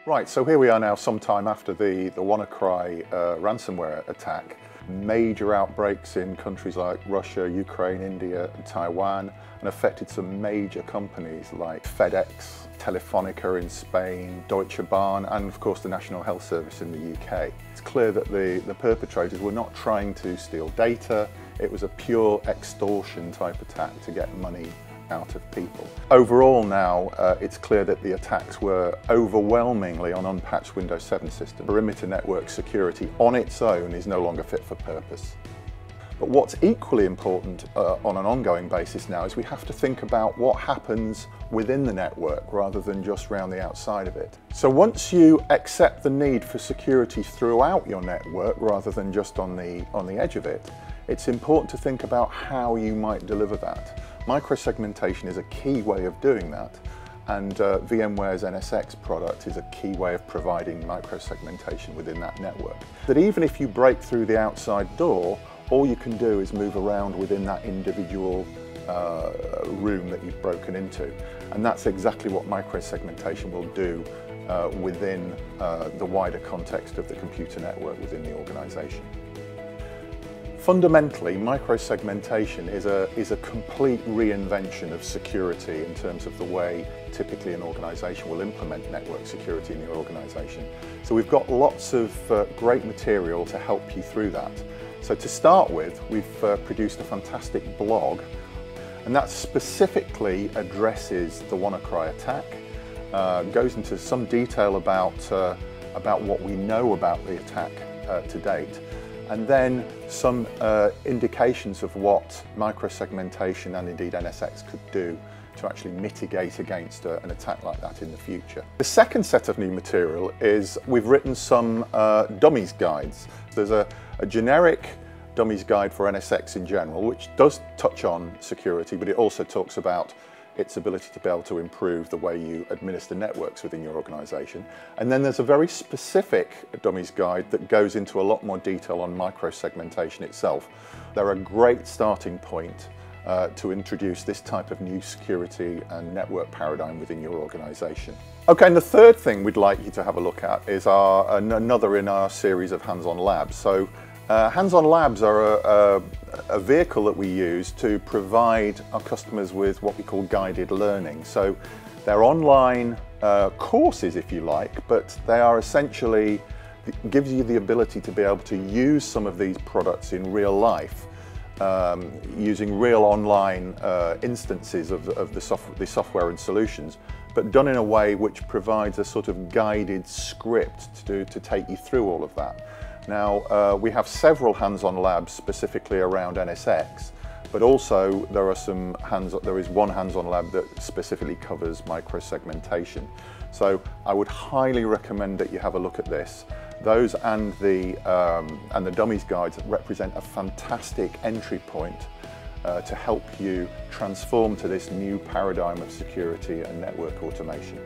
Right, so here we are now sometime after the WannaCry ransomware attack. Major outbreaks in countries like Russia, Ukraine, India and Taiwan, and affected some major companies like FedEx, Telefonica in Spain, Deutsche Bahn and of course the National Health Service in the UK. It's clear that the perpetrators were not trying to steal data, it was a pure extortion type attack to get money out of people. Overall now, it's clear that the attacks were overwhelmingly on unpatched Windows 7 systems. Perimeter network security on its own is no longer fit for purpose. But what's equally important on an ongoing basis now is we have to think about what happens within the network rather than just around the outside of it. So once you accept the need for security throughout your network rather than just on the edge of it, it's important to think about how you might deliver that. Microsegmentation is a key way of doing that, and VMware's NSX product is a key way of providing microsegmentation within that network. That even if you break through the outside door, all you can do is move around within that individual room that you've broken into. And that's exactly what microsegmentation will do within the wider context of the computer network within the organization. Fundamentally, microsegmentation is a complete reinvention of security in terms of the way typically an organization will implement network security in your organization. So we've got lots of great material to help you through that. So to start with, we've produced a fantastic blog, and that specifically addresses the WannaCry attack, goes into some detail about what we know about the attack to date, and then some indications of what microsegmentation and indeed NSX could do to actually mitigate against an attack like that in the future. The second set of new material is we've written some dummies guides. There's a generic dummies guide for NSX in general, which does touch on security, but it also talks about its ability to be able to improve the way you administer networks within your organization. And then there's a very specific dummies guide that goes into a lot more detail on microsegmentation itself. They're a great starting point to introduce this type of new security and network paradigm within your organization. Okay, and the third thing we'd like you to have a look at is another in our series of hands-on labs. So hands-on labs are a vehicle that we use to provide our customers with what we call guided learning. So they're online courses, if you like, but they are essentially, gives you the ability to be able to use some of these products in real life, using real online instances of the software and solutions, but done in a way which provides a sort of guided script to take you through all of that. Now, we have several hands-on labs specifically around NSX, but also there is one hands-on lab that specifically covers microsegmentation. So I would highly recommend that you have a look at this. Those and the dummies guides represent a fantastic entry point to help you transform to this new paradigm of security and network automation.